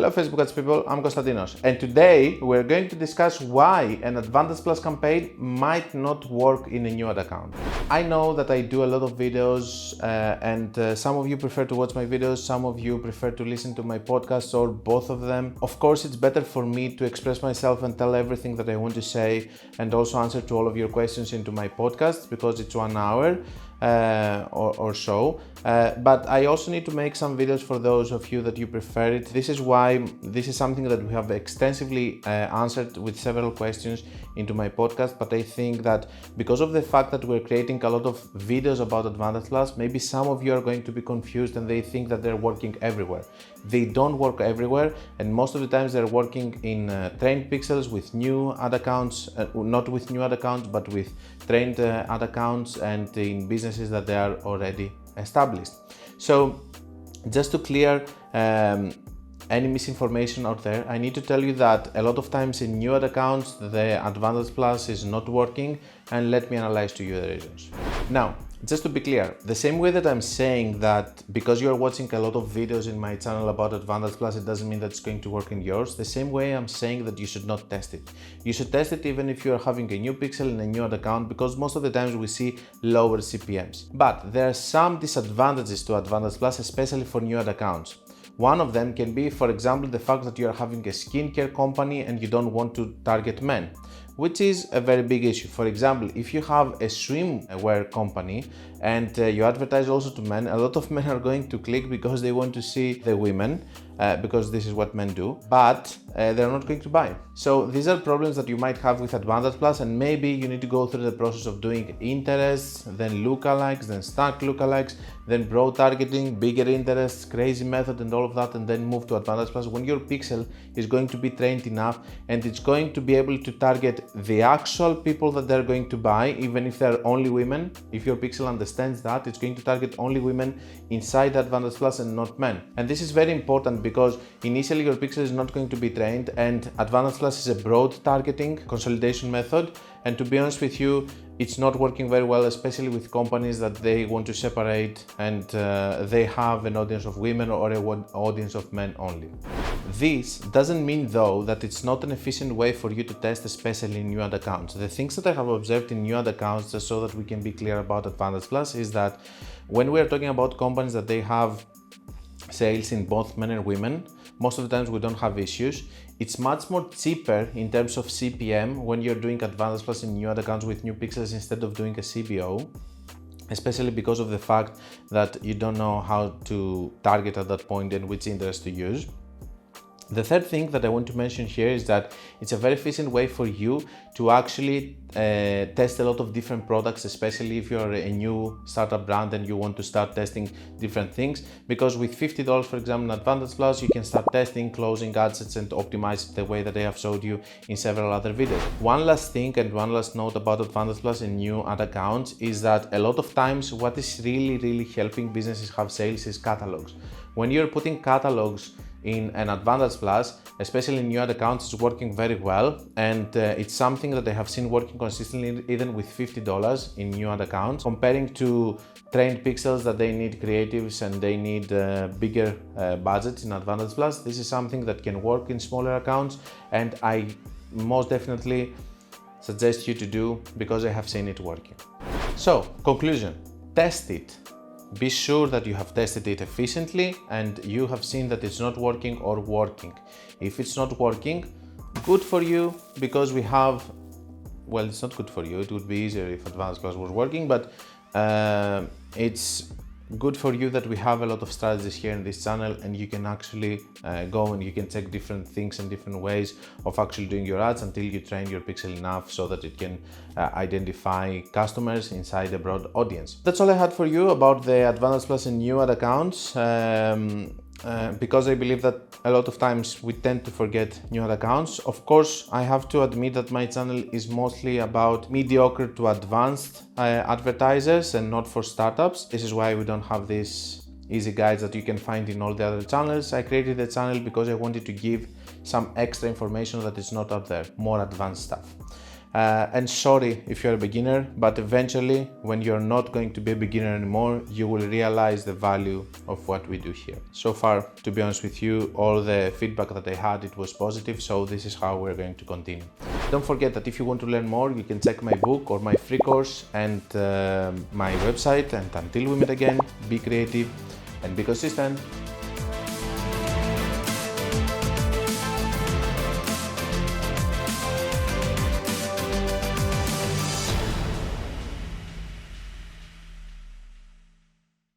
Hello Facebook ads people, I'm Konstantinos, and today we're going to discuss why an Advantage Plus campaign might not work in a new ad account. I know that I do a lot of videos and some of you prefer to watch my videos, some of you prefer to listen to my podcasts or both of them. Of course, it's better for me to express myself and tell everything that I want to say and also answer to all of your questions into my podcast because it's 1 hour. Or so, but I also need to make some videos for those of you that you prefer it. This is why this is something that we have extensively answered with several questions into my podcast, but I think that because of the fact that we're creating a lot of videos about Advantage Plus, maybe some of you are going to be confused and they think that they're working everywhere. They don't work everywhere, and most of the times they're working in trained pixels with new ad accounts, not with new ad accounts, but with trained ad accounts and in businesses that they are already established. So just to clear any misinformation out there, I need to tell you that a lot of times in new ad accounts the Advantage Plus is not working, and let me analyze to you the reasons. Now, just to be clear, the same way that I'm saying that because you're watching a lot of videos in my channel about Advantage Plus, it doesn't mean that it's going to work in yours. The same way I'm saying that you should not test it. You should test it even if you're having a new pixel in a new ad account, because most of the times we see lower CPMs. But there are some disadvantages to Advantage Plus, especially for new ad accounts. One of them can be, for example, the fact that you're having a skincare company and you don't want to target men, which is a very big issue. For example, if you have a swimwear company and you advertise also to men, a lot of men are going to click because they want to see the women, because this is what men do, but they're not going to buy. So these are problems that you might have with Advantage Plus, and maybe you need to go through the process of doing interests, then lookalikes, then stack lookalikes, then broad targeting, bigger interests, crazy method and all of that, and then move to Advantage Plus when your pixel is going to be trained enough and it's going to be able to target the actual people that they're going to buy, even if they're only women. If your pixel understands that, it's going to target only women inside Advantage Plus and not men. And this is very important because initially your pixel is not going to be trained, and Advantage Plus is a broad targeting consolidation method, and to be honest with you, it's not working very well, especially with companies that they want to separate and they have an audience of women or an audience of men only. This doesn't mean though that it's not an efficient way for you to test, especially in new ad accounts. The things that I have observed in new ad accounts, just so that we can be clear about Advantage Plus, is that when we are talking about companies that they have sales in both men and women, most of the times we don't have issues. It's much more cheaper in terms of CPM when you're doing Advantage Plus in new ad accounts with new pixels instead of doing a CBO, especially because of the fact that you don't know how to target at that point and which interest to use. The third thing that I want to mention here is that it's a very efficient way for you to actually test a lot of different products, especially if you're a new startup brand and you want to start testing different things, because with $50, for example, in Advantage Plus, you can start testing, closing adsets and optimize it the way that I have showed you in several other videos. One last thing and one last note about Advantage Plus in new ad accounts is that a lot of times what is really helping businesses have sales is catalogs. When you're putting catalogs in an Advantage Plus, especially in new ad accounts, it's working very well, and it's something that I have seen working consistently even with $50 in new ad accounts, comparing to trained pixels that they need creatives and they need bigger budgets in Advantage Plus. This is something that can work in smaller accounts, and I most definitely suggest you to do because I have seen it working. So, conclusion, test it. Be sure that you have tested it efficiently and you have seen that it's not working or working. If it's not working, good for you, because we have, well, it's not good for you. It would be easier if Advantage Plus was working, but it's good for you that we have a lot of strategies here in this channel, and you can actually go and you can check different things and different ways of actually doing your ads until you train your pixel enough so that it can identify customers inside a broad audience. That's all I had for you about the Advantage Plus in new ad accounts. Because I believe that a lot of times we tend to forget new ad accounts. Of course, I have to admit that my channel is mostly about mediocre to advanced advertisers and not for startups. This is why we don't have these easy guides that you can find in all the other channels. I created the channel because I wanted to give some extra information that is not out there, more advanced stuff. And sorry if you're a beginner, but eventually, when you're not going to be a beginner anymore, you will realize the value of what we do here. So far, to be honest with you, all the feedback that I had, it was positive, so this is how we're going to continue. Don't forget that if you want to learn more, you can check my book or my free course and my website. And until we meet again, be creative and be consistent.